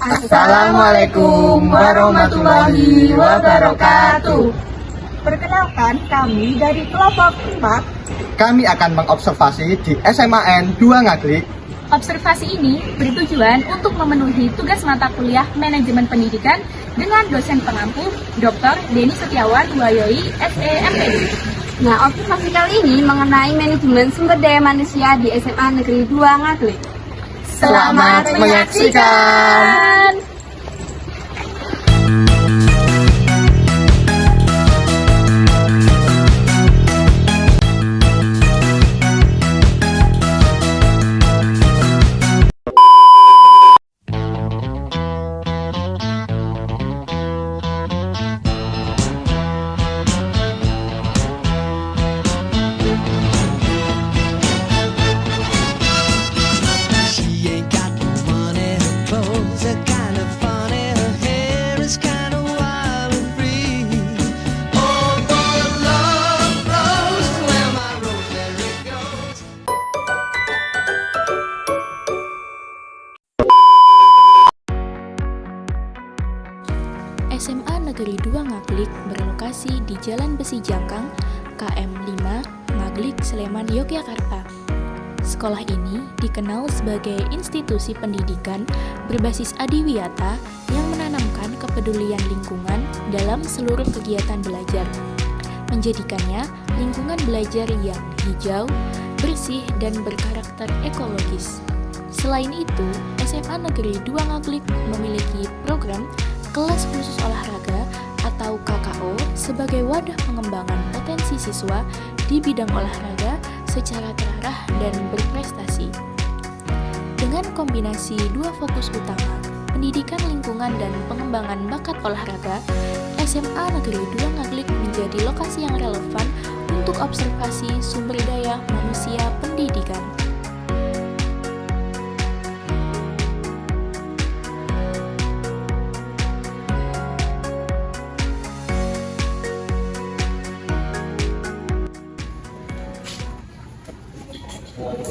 Assalamualaikum warahmatullahi wabarakatuh. Perkenalkan, kami dari kelompok 4. Kami akan mengobservasi di SMAN 2 Ngaglik. Observasi ini bertujuan untuk memenuhi tugas mata kuliah Manajemen Pendidikan dengan dosen pengampu Dr. Denny Setiawan Wayoi, SEMPD. Nah, observasi kali ini mengenai manajemen sumber daya manusia di SMA Negeri 2 Ngaglik. Selamat menyaksikan. SMA Negeri 2 Ngaglik berlokasi di Jalan Besi Jangkang, KM 5, Ngaglik, Sleman, Yogyakarta. Sekolah ini dikenal sebagai institusi pendidikan berbasis adiwiyata yang menanamkan kepedulian lingkungan dalam seluruh kegiatan belajar, menjadikannya lingkungan belajar yang hijau, bersih, dan berkarakter ekologis. Selain itu, SMA Negeri 2 Ngaglik memiliki program kelas khusus olahraga atau KKO sebagai wadah pengembangan potensi siswa di bidang olahraga secara terarah dan berprestasi. Dengan kombinasi dua fokus utama, pendidikan lingkungan dan pengembangan bakat olahraga, SMA Negeri 2 Ngaglik menjadi lokasi yang relevan untuk observasi sumber daya manusia pendidikan.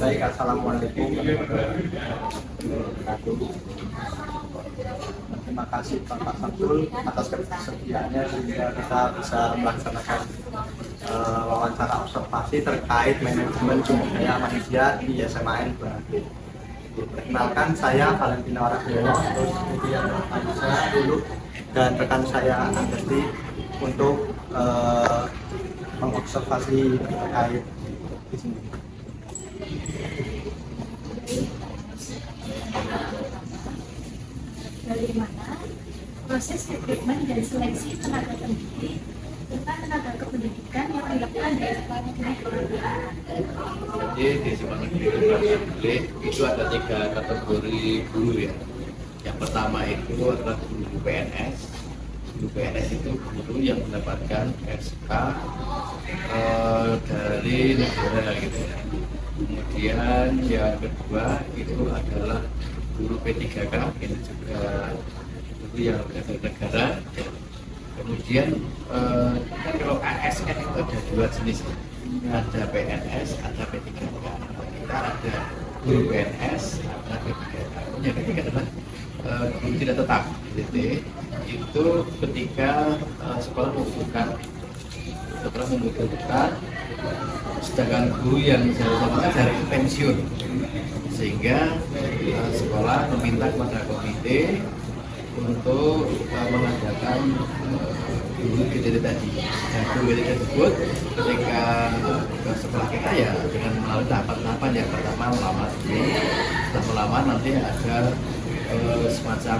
Baik, assalamualaikum warahmatullahi wabarakatuh. Terima kasih Bapak Samsul atas kesediaannya sehingga kita bisa melaksanakan wawancara observasi terkait manajemen sumber daya manusia di SMAN 2 Ngaglik. Perkenalkan, saya Valentina Warahyono, terus kemudian saya dulu dan rekan saya Anggerti untuk mengobservasi terkait di sini. Bagaimana proses rekrutmen dan seleksi tenaga pendidik serta tenaga kependidikan yang dilakukan di SMA Negeri 2 Jadi di SMA Negeri 2 Ngaglik itu ada 3 kategori guru ya. Yang pertama itu adalah guru PNS. Guru PNS itu guru yang mendapatkan SK dari negara gitu ya. Kemudian yang kedua itu adalah guru P3K, ini juga guru yang berasal dari negara. Kemudian kalau ASN itu ada 2 jenis, ada PNS, ada P3K. Kita ada guru PNS, ada P3K. Yang ketiga adalah guru tidak tetap, GTT. Itu ketika sekolah membutuhkan, sedangkan guru yang dari pensiun, sehingga sekolah meminta kepada komite untuk mengadakan guru GTT tadi. Dan guru GTT tersebut ketika sekolah kita ya dengan melalui tahapan-tahapan yang pertama melamar dulu, setelah melamar nanti ada semacam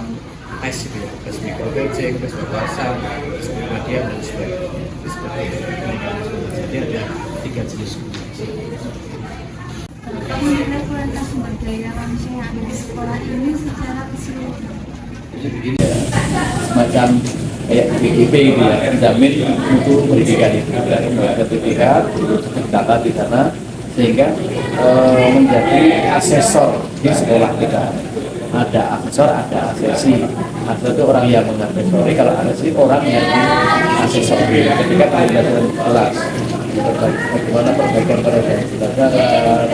tes gitu ya, tes micro-badging, tes wawasan, tes kepribadian dan sebagainya. Jadi ada 3 jenis guru. Mengenai kualitas sumber daya manusia yang ada di sekolah ini secara keseluruhan. Jadi begini ya, semacam kayak BGP gitu ya, menjamin mutu pendidikan itu dari sertifikat data di sana sehingga menjadi asesor di sekolah kita. Ada asesor, ada asesi. Asesor itu orang yang mengasesori, kalau asesi orang yang asesori. Ketika pembelajaran kelas, bagaimana perbaikan pada pembelajaran,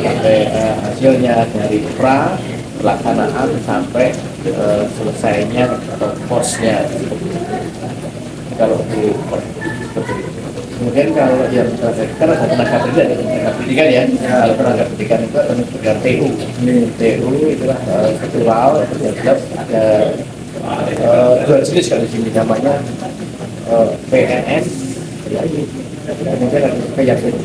sampai hasilnya dari pra pelaksanaan sampai selesainya course-nya. Kalau di seperti itu. Kemudian kalau yang kan ada tenaga pendidikan ya. Kalau tenaga pendidikan itu ada dengan TU. TU itulah struktural, yang jelas ada dua jenis kalau di sini namanya PNS, kemudian ada keyakinan.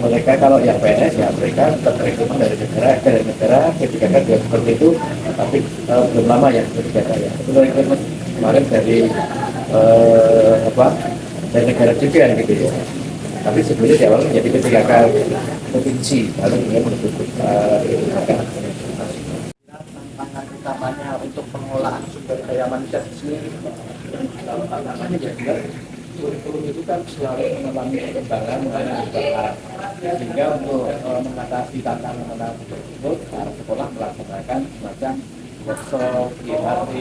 Mereka kalau yang PNS ya mereka terima dari negara ketika kan dia seperti itu, tapi belum lama ya ketika ya. Itu kemarin dari dari negara juga gitu ya. Tapi sebelumnya di awal menjadi ketika provinsi lalu dia menutup tantangan utamanya untuk pengolahan sumber daya manusia di sini, tantangannya juga kurikulum itu kan selalu mengalami perkembangan sehingga untuk mengatasi tantangan tersebut para sekolah melaksanakan semacam workshop, IHT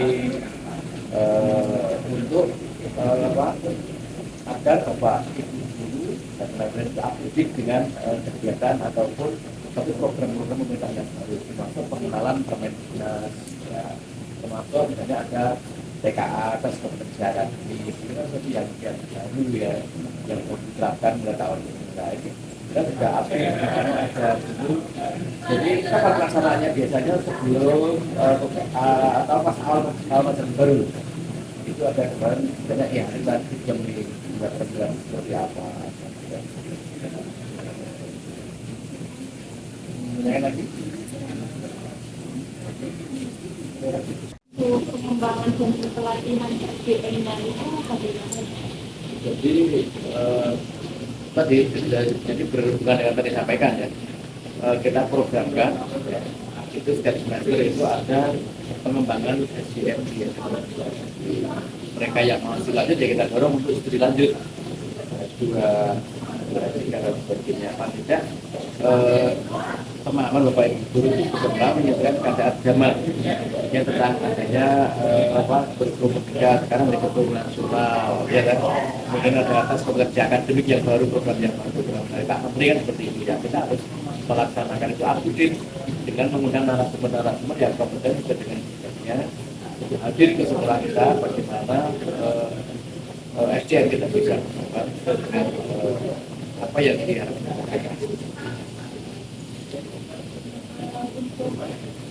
untuk agar bapak ibu guru dan lain-lain itu update dengan kegiatan ataupun satu program-program pemerintah yang baru, termasuk pengenalan Permendinas, ya, termasuk misalnya ada TKA tes kebencanaan ini kan seperti yang baru ya yang mau diterapkan mulai tahun ini. Kita juga update ada dulu. Jadi kapan pelaksanaannya biasanya sebelum atau pas awal macam baru itu ada kemarin banyak ya tadi jam di program seperti apa. Yang lagi pengembangan dan pelatihan SDM itu bagaimana? Jadi tadi jadi berhubungan dengan tadi sampaikan ya, kita programkan ya, itu setiap semester itu ada pengembangan SDM ya. Mereka yang masih lanjut ya kita dorong untuk studi lanjut juga dan sebagainya. Apa tidak pemahaman Bapak Ibu guru itu berkembang menyebutkan keadaan zaman yang tentang adanya kurikulum bekerja sekarang dari kurikulum nasional ya kan. Kemudian ada atas pekerja akademik yang baru, program yang baru, program mereka menteri kan seperti itu ya. Kita harus melaksanakan itu update dengan mengundang narasumber yang kompeten juga dengan sebagainya hadir ke sekolah kita bagaimana SDM kita bisa dengan apa yang diharapkan.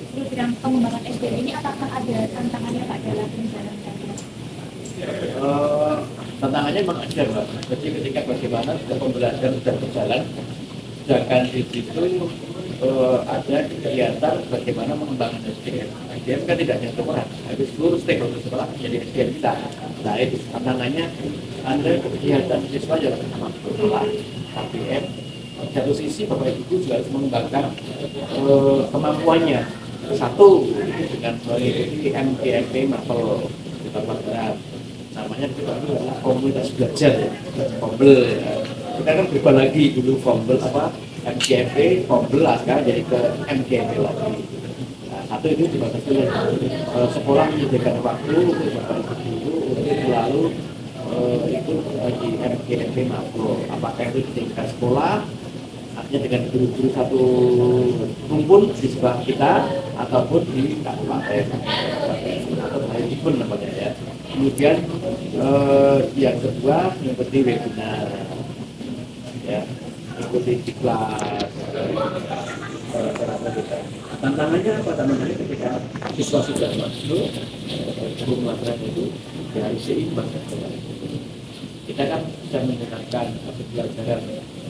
Program pengembangan SDM ini apakah ada tantangannya Pak dalam menjalankannya? Tantangannya memang ada Mbak. Jadi ketika bagaimana pembelajaran sudah berjalan, sedangkan di situ ada kegiatan bagaimana mengembangkan SDM. SDM kan tidak hanya sekolah, tapi seluruh stakeholder sekolah menjadi SDM kita. Nah itu tantangannya ada kegiatan siswa yang sama sekolah, KPM. Satu sisi Bapak Ibu juga harus mengembangkan kemampuannya. Satu dengan mengikuti MGMP Mapel di Barat. Namanya kita adalah komunitas belajar ya, Fombel. Ya. Kita kan berubah lagi dulu Fombel MGMP, Fombel sekarang jadi ke MGMP lagi. Nah, satu itu dibatasi oleh sekolah menyediakan waktu untuk Bapak Ibu guru untuk selalu ikut di MGMP Mapel. Apakah itu di tingkat sekolah? Artinya dengan guru-guru satu rumpun di sebelah kita ataupun di kabupaten atau pun namanya ya. Kemudian yang kedua mengikuti webinar ya, ikuti kelas tantangannya apa tantangannya ketika siswa sudah masuk guru madrasah itu ya harus seimbang. Kita kan bisa menggunakan pembelajaran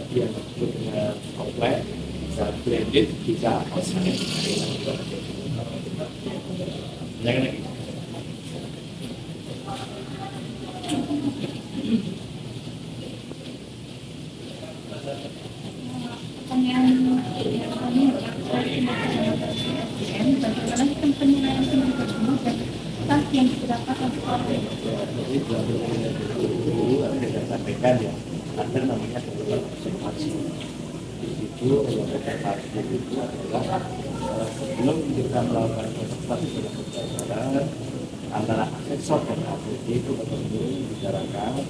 yang disebut dengan kompleks, bisa blended, bisa online. Jangan lagi. Pertanyaan kami bagaimana sistem penilaian teman tersebut dan tas yang didapat untuk orang. Jadi dulu ada sampaikan ya, ada namanya kebutuhan observasi. Di situ observasi itu adalah sebelum kita melakukan observasi pada pembelajaran antara asesor dan APD itu betul-betul dibicarakan,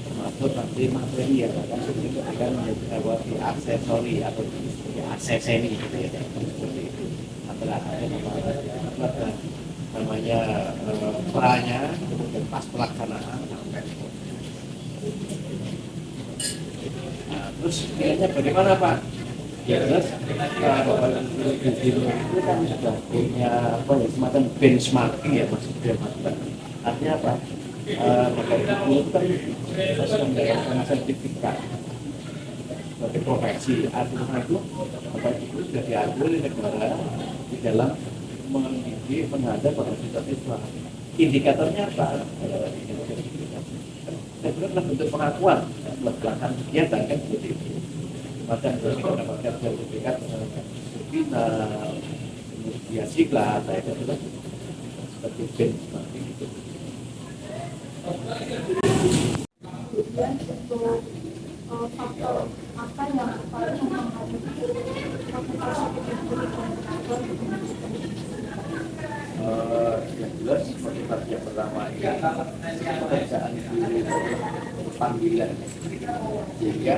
termasuk nanti materi yang akan ketika menjadi aksesori atau aksesori gitu ya, seperti itu. ada namanya perannya, kemudian pas pelaksanaan sampai. Nah, terus kiranya bagaimana Pak? Ya jelas Bapak Ibu itu kan sudah punya apa ya, semacam benchmarking ya Mas. Artinya apa? Bapak Ibu itu kan harus mendapatkan sertifikat sebagai profesi. Artinya itu Bapak Ibu sudah diakui oleh negara di dalam mendidik, menghadap para siswa. Indikatornya apa? Saya kira adalah bentuk pengakuan belakang kegiatan kan seperti itu. Macam kita mendapatkan sertifikat final, kemudian siklat, saya kira seperti benchmarking itu. Kemudian untuk faktor apa yang paling mempengaruhi motivasi komunikator Yang jelas motivasi yang pertama ini pekerjaan di panggilan, sehingga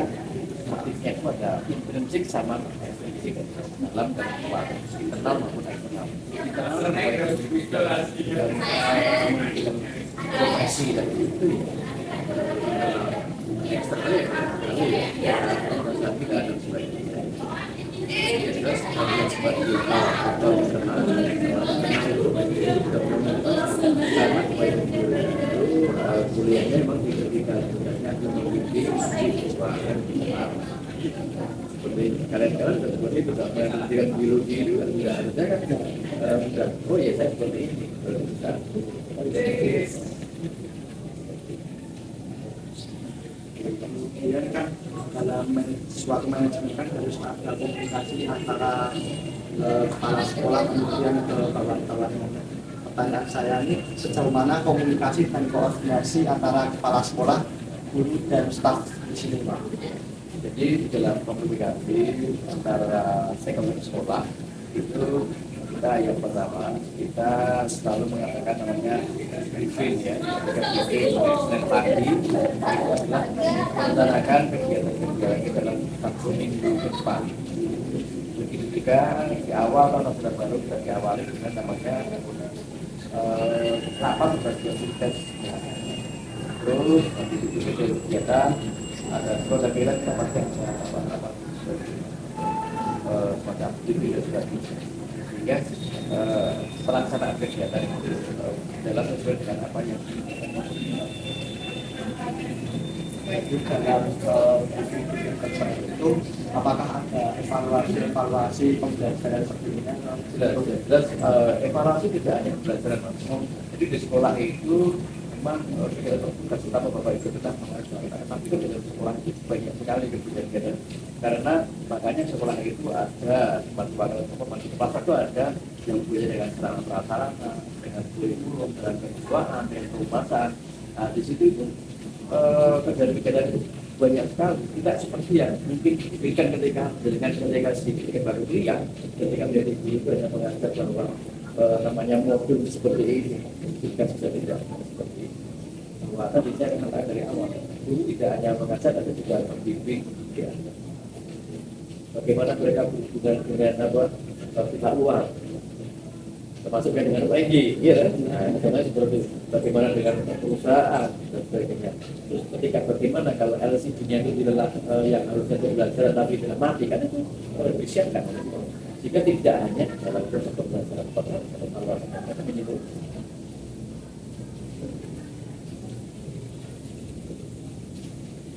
motifnya itu ada intrinsik sama ekstrinsik dalam kehidupan internal maupun eksternal. Internal kan dari profesi dan itu eksternal ya saat kita ada sebagainya. Jelas kalian sebagai faktor internal karena kuliahnya memang diberikan tugasnya untuk membimbing siswa dan seperti kalian-kalian seperti itu tak pernah mengajarkan biologi itu kan tidak harusnya kan sudah oh ya saya seperti ini bisa. Kemudian kan dalam suatu manajemen kan harus ada komunikasi antara kepala sekolah kemudian ke kawan-kawan. Pertanyaan saya ini sejauh mana komunikasi dan koordinasi antara kepala sekolah, guru dan staf di sini Pak? Jadi di dalam komunikasi antara sekolah sekolah itu kita yang pertama kita selalu mengatakan namanya briefing ya, briefing Senin pagi itu adalah merencanakan kegiatan-kegiatan kita dalam 1 minggu ke depan. Begitu juga di awal tahun ajaran baru kita diawali dengan namanya rapat bagian tugas. Terus nanti juga dari kegiatan ada kota kira kita pasti rapat semacam itu dan sebagainya. Sehingga pelaksanaan kegiatan itu dalam sesuai dengan apa yang Itu dalam itu apakah ada evaluasi pembelajaran sebelumnya? jelas evaluasi tidak hanya pembelajaran langsung. Jadi di sekolah itu memang tugas utama Bapak Ibu tetap mengajarkan, tapi kan dalam sekolah itu banyak sekali kegiatan. Karena makanya sekolah itu ada tempat itu ada yang punya dengan sarana-prasarana, dengan kurikulum, dengan kejiwaan, dengan kehumasan. Nah di situ itu kegiatan-kegiatan itu banyak sekali, tidak seperti yang mungkin diberikan ketika sedikit baru kuliah, ketika menjadi guru banyak mengajar bahwa namanya modul seperti ini, jika sudah tidak seperti ini. Bahwa tadi saya katakan dari awal, guru tidak hanya mengajar, tapi juga membimbing. Ya. Bagaimana mereka berhubungan dengan pihak luar, termasuk dengan PNG, ya kan? Nah, seperti bagaimana dengan perusahaan dan sebagainya. Terus ketika bagaimana kalau LCD-nya itu adalah yang harusnya belajar tapi tidak mati, kan itu disiapkan. Jika tidak hanya dalam proses pembelajaran mereka menyebut.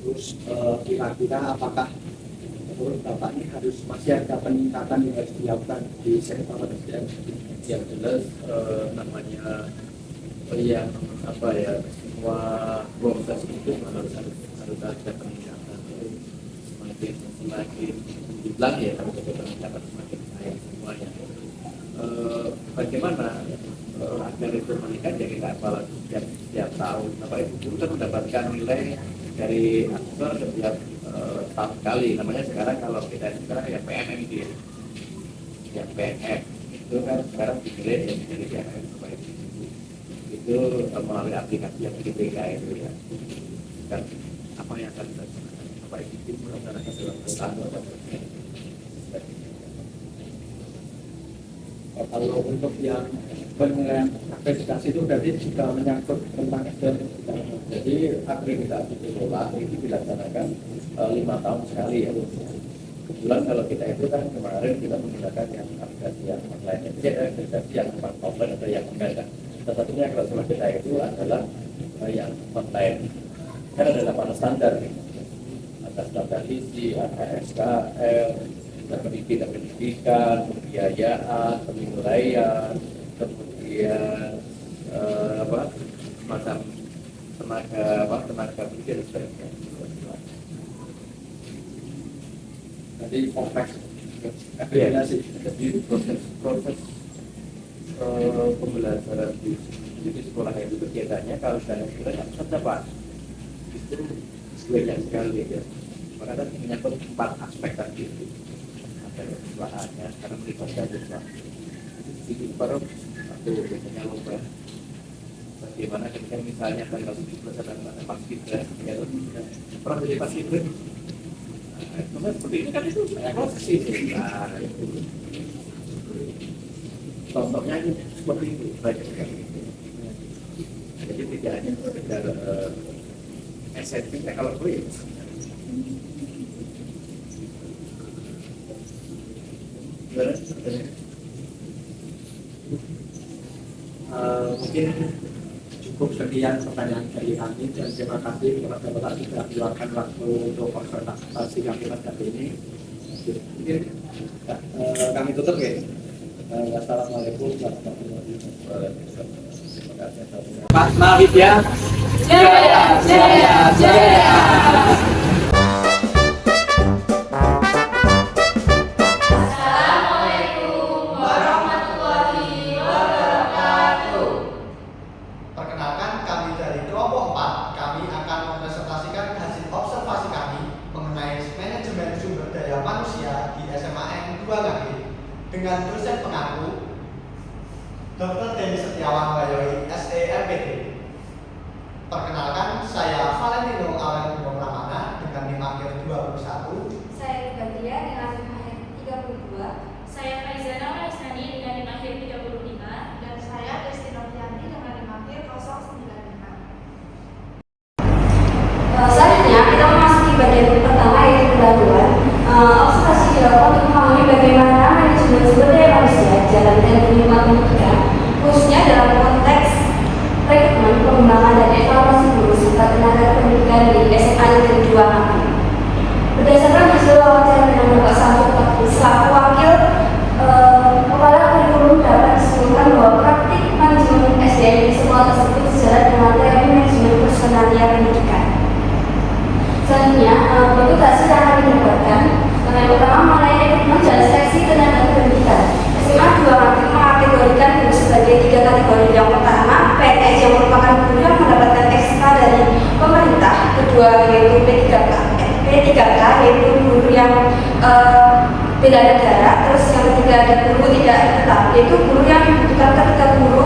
Terus kira-kira apakah menurut Bapak ini harus masih ada peningkatan yang harus dilakukan di sektor pendidikan? Yang jelas namanya yang apa ya, semua proses itu harus ada peningkatan. Semakin dibilang ya harus ada peningkatan semakin baik semuanya. Bagaimana agar itu meningkat ya kita evaluasi setiap tahun. Bapak Ibu guru kan mendapatkan nilai dari aktor setiap tahun kali. Namanya sekarang kalau kita sekarang ya PMM itu ya. Yang PMM itu kan sekarang dinilai ya dari PMM Bapak Ibu. Itu melalui aplikasi yang IPK itu ya. Dan apa yang akan dilakukan Bapak Ibu melaksanakan dalam tahun Kalau untuk yang penilaian akreditasi itu berarti juga menyangkut tentang SDM. Jadi akreditasi di sekolah ini dilaksanakan 5 tahun sekali ya. Kebetulan kalau kita itu kan kemarin kita menggunakan yang akreditasi yang online, jadi akreditasi yang offline atau yang enggak kan. Salah satunya kalau sekolah kita itu adalah yang online. Kan ada 8 standar nih. Ada standar isi, ada SKL, pendidikan, pembiayaan, penilaian, kemudian macam tenaga kerja dan sebagainya. Jadi kompleks akreditasi. Jadi proses pembelajaran di sekolah itu kegiatannya kalau saya kira cepat itu banyak sekali ya. Maka kan menyangkut 4 aspek tadi. Kesuaannya karena melibatkan siswa itu baru aku biasanya lomba bagaimana ketika misalnya tanggal 17 ada Mas Gibran ya pernah jadi Mas Gibran seperti ini kan itu proses itu contohnya ini seperti itu banyak sekali jadi tidak hanya sekedar esensinya kalau gue Mungkin cukup sekian pertanyaan dari kami dan terima kasih kepada Bapak sudah meluangkan waktu untuk konsultasi kami pada hari ini. Mungkin kami tutup ya. Wassalamualaikum warahmatullahi wabarakatuh. Terima kasih. Pak Mahfud ya. Jaya, jaya, jaya. Dengan dosen pengaku Dr. Deni Setiawan Wayoyi, SEMPD. Perkenalkan, saya Valentino Awen Pramana dengan NIM akhir 21. Saya Badia dengan NIM akhir 32. Saya Faizana Raisani dengan NIM akhir 35. Dan saya Desti Novianti dengan NIM akhir 095. Selanjutnya kita memasuki bagian pertama yaitu pendahuluan. Observasi dilakukan untuk memahami bagaimana manajemen sumber daya manusia jalan dan lingkungan pendidikan, khususnya dalam konteks rekrutmen, pengembangan dan evaluasi guru serta tenaga pendidikan di SMA Negeri 2 Ngawi. Berdasarkan hasil wawancara dengan Bapak Samsul selaku wakil kepala kurikulum dapat disimpulkan bahwa praktik manajemen SDM di sekolah tersebut sejalan dengan teori manajemen personalia pendidikan. Selanjutnya, berikut hasil yang akan didapatkan. Yang pertama mengenai rekrutmen dan seleksi tenaga pendidikan. SMA 2 Ngawi mengkategorikan guru sebagai 3 kategori. Yang pertama, PNS yang merupakan guru yang mendapatkan ekstra dari pemerintah. Kedua, yaitu P3K yaitu guru yang bela negara. Terus yang ketiga ada guru tidak tetap, yaitu guru yang dibutuhkan ketika guru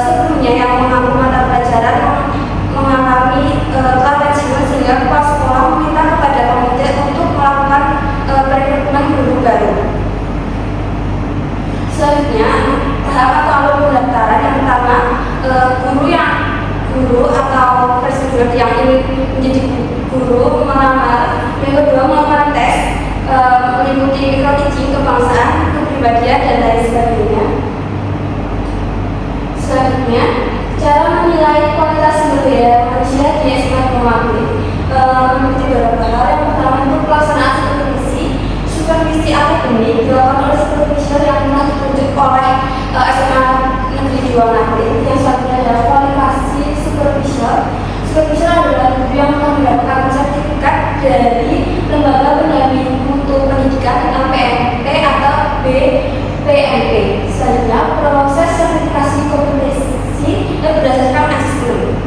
sebelumnya yang mengambil mata pelajaran mengalami pensiun sehingga kepala sekolah meminta kepada komite untuk melakukan perekrutmen guru baru. Selanjutnya, tahap atau alur pendaftaran yang pertama guru atau prosedur yang ingin menjadi guru melamar. Yang kedua, melakukan tes meliputi micro-teaching, kebangsaan, kepribadian dan lain sebagainya. Selanjutnya, cara menilai kualitas sumber daya manusia di SMA Ngawi memiliki beberapa hal. Yang pertama itu pelaksanaan supervisi akademik dilakukan oleh supervisor yang telah ditunjuk oleh SMA Negeri 2 Ngawi. Yang selanjutnya adalah kualifikasi supervisor. Supervisor adalah guru yang telah mendapatkan sertifikat dari Lembaga Pendamping Mutu Pendidikan LPMP atau BPMP. Selanjutnya, proses sertifikasi kompetensi yang berdasarkan asesmen.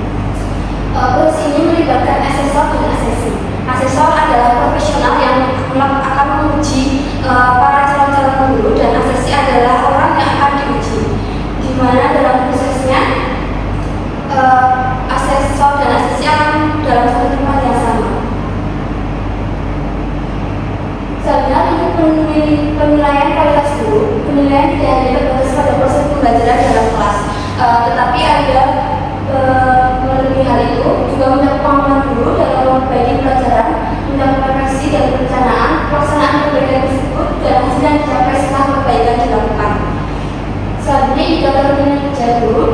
Proses ini melibatkan asesor dan asesi. Asesor adalah profesional yang akan menguji para calon-calon guru dan asesi adalah orang yang akan diuji. Di mana dalam prosesnya asesor dan asesi akan dalam satu tempat yang sama. Selanjutnya, untuk penilaian kualitas guru, penilaian tidak hanya berbasis pembelajaran dalam kelas. Tetapi ada melebihi hal itu juga mendapat pemahaman guru dalam memperbaiki pelajaran, mendapat refleksi dan perencanaan pelaksanaan perbaikan tersebut dan hasil yang dicapai setelah perbaikan dilakukan. Selanjutnya indikator kinerja guru.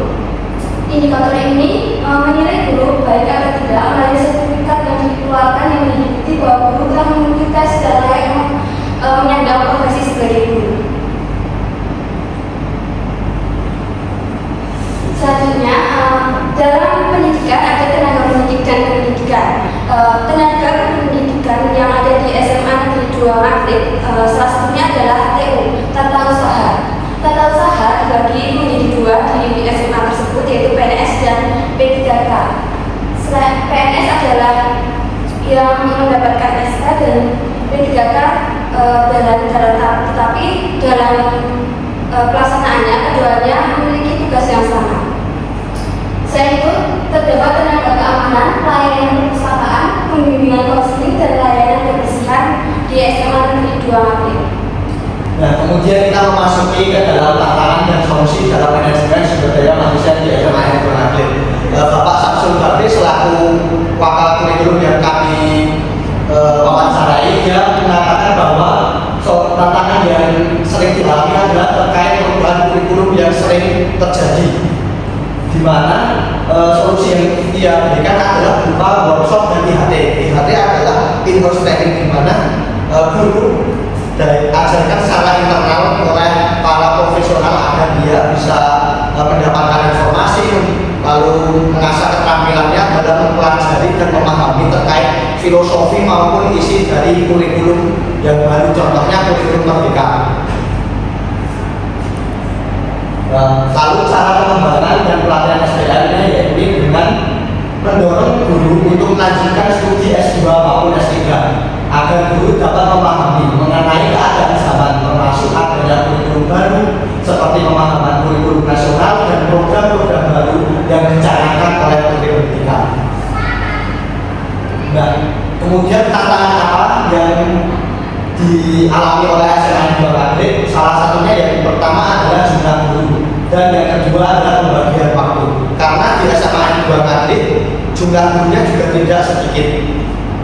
Indikator ini menilai guru baik atau tidak melalui sertifikat yang dikeluarkan yang menyebut bahwa guru telah mengikuti tes dan layak menyandang profesi sebagai guru. Selanjutnya, dalam pendidikan ada tenaga pendidik dan pendidikan. Tenaga pendidikan yang ada di SMA Negeri 2 Ngaglik, salah satunya adalah TU, Tata Usaha. Tata Usaha dibagi menjadi dua di SMA tersebut, yaitu PNS dan P3K. PNS adalah yang mendapatkan SK dan P3K badan darat, tetapi dalam pelaksanaannya keduanya memiliki tugas yang sama. Selain itu, terdapat tenaga keamanan, pelayanan perpustakaan, pembimbingan konseling, dan layanan kebersihan di SMA Negeri 2 Ngaglik. Nah, kemudian kita memasuki ke dalam tantangan dan solusi dalam manajemen sumber daya manusia di SMA Negeri 2 Ngaglik. Bapak Samsul Bakri selaku wakil kurikulum yang kami wawancarai, dia mengatakan bahwa tantangan yang sering dialami adalah terkait perubahan kurikulum yang sering terjadi, di mana solusi yang dia berikan adalah berupa workshop dan IHT. IHT adalah in-house training, di mana guru diajarkan secara internal oleh para profesional agar dia bisa mendapatkan informasi, lalu mengasah keterampilannya dalam mempelajari dan memahami terkait filosofi maupun isi dari kurikulum yang baru, contohnya kurikulum Merdeka. Lalu cara pengembangan dan pelatihan SPM-nya yaitu dengan mendorong guru untuk melanjutkan studi S2 maupun S3 agar guru dapat memahami mengenai keadaan zaman, termasuk adanya kurikulum baru seperti pemahaman kurikulum nasional dan program-program baru yang dicanangkan oleh Menteri Pendidikan. Nah, kemudian tantangan apa yang dialami oleh SMA 2 Ngaglik? Salah satunya yang pertama adalah jumlah guru, dan yang kedua adalah pembagian waktu. Karena di SMA 2 Ngaglik jumlah gurunya juga tidak sedikit,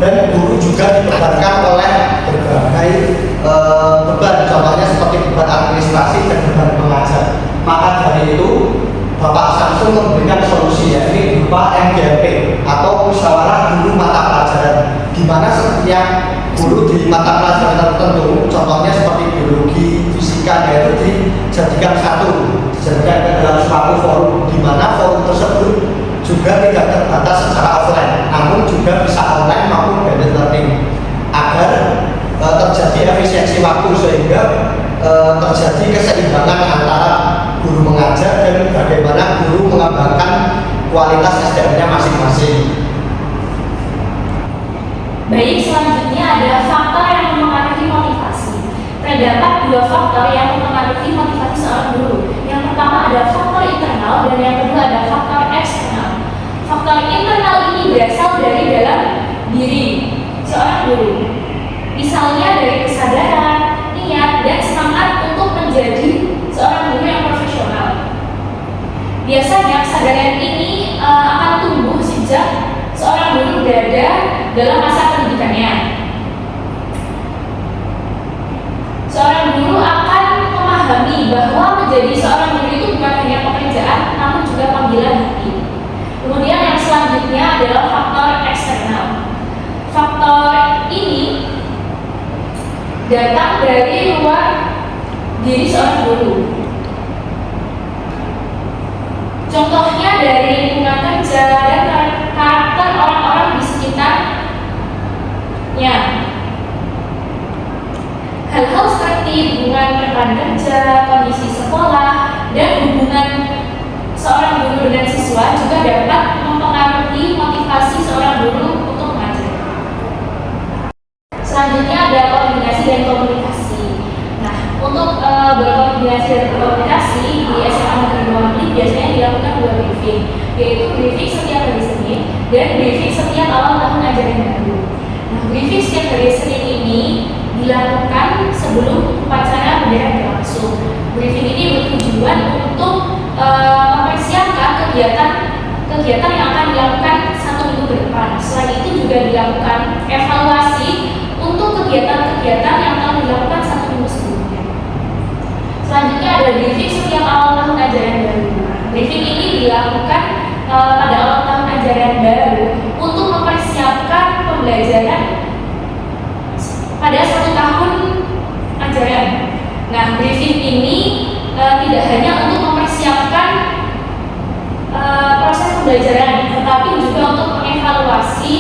dan guru juga dibebankan oleh berbagai beban, contohnya seperti beban administrasi dan beban pengajar. Maka dari itu Bapak Samsul memberikan solusi, yakni berupa MGMP atau musyawarah guru mata pelajaran, di mana setiap guru di mata pelajaran tertentu, contohnya seperti biologi, fisika, yaitu dijadikan dijadikan ke dalam suatu forum, di mana forum tersebut juga tidak terbatas secara offline, namun juga bisa online maupun blended learning, agar terjadi efisiensi waktu sehingga terjadi keseimbangan antara guru mengajar dan bagaimana guru mengembangkan kualitas SDM-nya masing-masing. Baik, selanjutnya ada faktor yang mempengaruhi motivasi. Terdapat dua faktor yang mempengaruhi motivasi seorang guru. Yang pertama ada faktor internal dan yang kedua ada faktor eksternal. Faktor internal ini berasal dari dalam diri seorang guru. Misalnya dari kesadaran, niat, dan semangat untuk menjadi seorang guru yang profesional. Biasanya kesadaran ini akan tumbuh sejak seorang guru berada dalam masa pendidikannya. Seorang guru akan memahami bahwa menjadi seorang guru itu bukan hanya pekerjaan, namun juga panggilan hati. Kemudian yang selanjutnya adalah faktor eksternal. Faktor ini datang dari luar diri seorang guru. Contohnya dari lingkungan kerja dan karakter orang-orang di sekitarnya. Hal-hal seperti hubungan rekan kerja, kondisi sekolah, dan hubungan seorang guru dengan siswa juga dapat mempengaruhi motivasi seorang guru untuk mengajar. Selanjutnya ada koordinasi dan komunikasi. Nah, untuk berkoordinasi dan berkomunikasi di SMA Negeri 2 Ngaglik biasanya dilakukan dua briefing, yaitu briefing setiap hari Senin dan briefing setiap awal tahun ajaran baru. Nah, briefing setiap hari Senin ini dilakukan sebelum upacara bendera berlangsung. Briefing ini bertujuan untuk mempersiapkan kegiatan yang akan dilakukan 1 minggu ke depan. Selain itu juga dilakukan evaluasi untuk kegiatan-kegiatan yang telah dilakukan 1 minggu sebelumnya. Selanjutnya ada briefing setiap awal tahun ajaran baru. Briefing ini dilakukan pada awal tahun ajaran baru untuk mempersiapkan pembelajaran pada 1 tahun ajaran. Nah, briefing ini tidak hanya untuk mempersiapkan proses pembelajaran, tetapi juga untuk mengevaluasi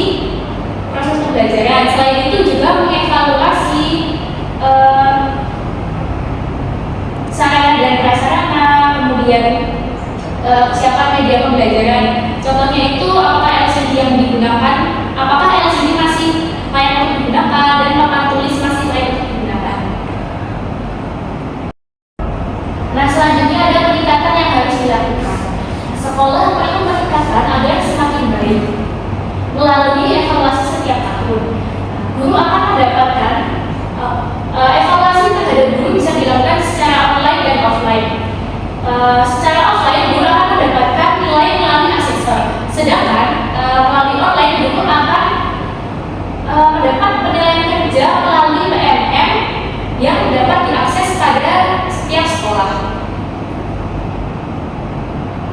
proses pembelajaran. Selain itu juga mengevaluasi sarana dan prasarana, kemudian kesiapan media pembelajaran. Contohnya itu apakah LCD yang digunakan, apakah LCD masih layak untuk digunakan, dan papan tulis masih layak untuk digunakan. Nah, selanjutnya ada peningkatan yang harus dilakukan. Sekolah perlu peningkatan agar semakin baik melalui evaluasi setiap tahun. Guru akan mendapatkan evaluasi terhadap guru bisa dilakukan secara online dan offline. Secara offline, guru akan mendapatkan nilai melalui asesor, sedangkan melalui online guru akan mendapat penilaian kerja melalui PMM yang dapat diakses pada setiap sekolah.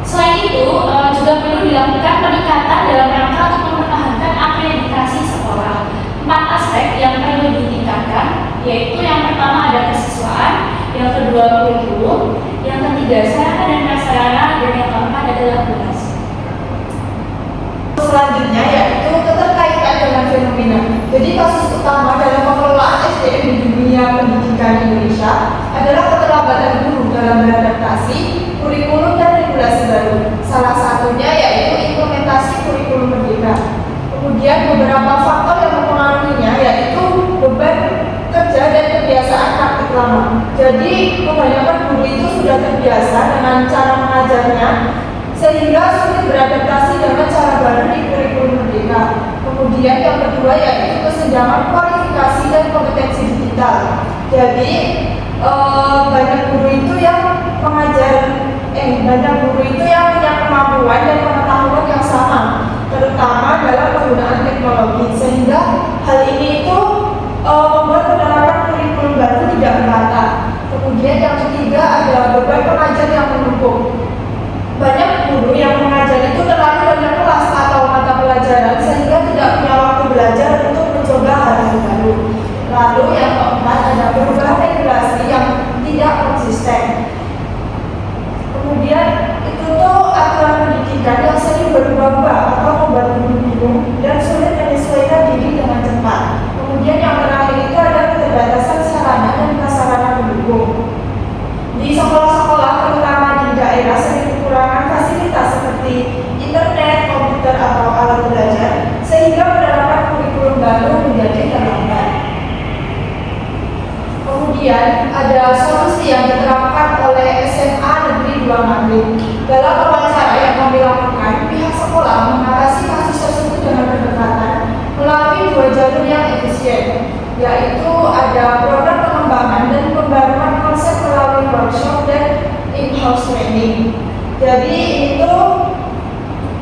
Selain itu, juga perlu dilakukan peningkatan dalam rangka untuk mempertahankan akreditasi sekolah. 4 aspek yang perlu ditingkatkan, yaitu yang pertama ada kesiswaan, yang kedua kurikulum, yang ketiga sarana dan prasarana, dan yang keempat adalah durasi. Selanjutnya yaitu keterkaitan dengan fenomena. Jadi kasus utama dalam pengelolaan SDM di dunia pendidikan Indonesia adalah keterlambatan guru dalam beradaptasi kurikulum dan regulasi baru. Salah satunya yaitu implementasi kurikulum merdeka. Kemudian beberapa faktor yang mempengaruhinya yaitu beban kerja dan kebiasaan praktik lama. Jadi kebanyakan guru itu sudah terbiasa dengan cara mengajarnya sehingga sulit beradaptasi dengan cara baru di kurikulum merdeka. Kemudian yang kedua yaitu kesenjangan kualifikasi dan kompetensi digital. Jadi banyak guru itu yang punya kemampuan dan pengetahuan yang sama, terutama dalam penggunaan teknologi, sehingga hal ini itu membuat penerapan kurikulum baru tidak merata. Kemudian yang ketiga ada beban pengajar yang menumpuk. Banyak guru yang mengajar itu terlalu banyak kelas atau mata pelajaran sehingga tidak punya waktu belajar untuk mencoba hal baru. Lalu yang keempat ada perubahan regulasi yang tidak konsisten. Kemudian itu tuh aturan pendidikan yang sering berubah-ubah atau membuat guru bingung dan sulit menyesuaikan diri dengan cepat. Kemudian yang terakhir itu ada keterbatasan sarana dan prasarana pendukung. Di sekolah-sekolah terutama di daerah sering kekurangan fasilitas seperti internet, komputer atau alat belajar sehingga penerapan kurikulum baru menjadi terlambat. Kemudian ada solusi yang diterapkan oleh SMA Negeri 2 Maghrib. Dalam wawancara yang kami lakukan, pihak sekolah mengatasi kasus tersebut dengan pendekatan melalui 2 jalur yang efisien, yaitu ada program pengembangan dan pembaruan konsep melalui workshop dan in-house training. Jadi itu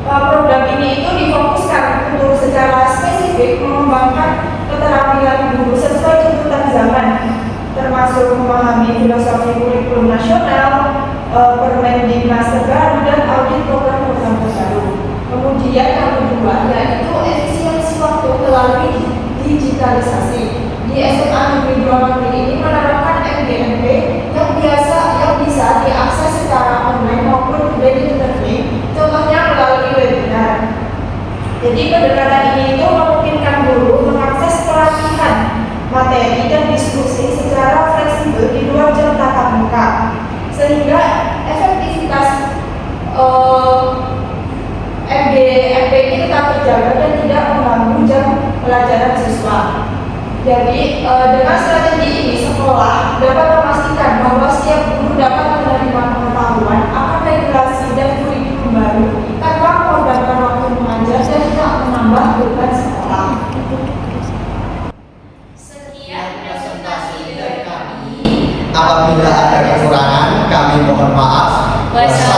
program ini itu difokuskan untuk secara spesifik mengembangkan keterampilan guru sesuai tuntutan zaman, termasuk memahami filosofi kurikulum nasional, Permendiknas terbaru dan audit program-program terbaru. Kemudian yang kedua yaitu efisiensi waktu melalui digitalisasi. Di SMA Negeri 2 Maghrib ini menerapkan MGMP yang bisa diakses secara online maupun ready to learning, contohnya melalui webinar. Jadi pendekatan ini itu memungkinkan guru mengakses pelatihan, materi dan diskusi secara fleksibel di luar jam tatap muka, sehingga efektivitas MGMP ini tetap terjaga dan tidak mengganggu jam pelajaran siswa. Jadi dengan strategi ini sekolah dapat memastikan bahwa setiap guru dapat menerima pengetahuan akan regulasi dan kurikulum baru tanpa mengorbankan waktu mengajar dan tidak menambah beban sekolah. Sekian presentasi dari kami. Apabila ada Wassalamualaikum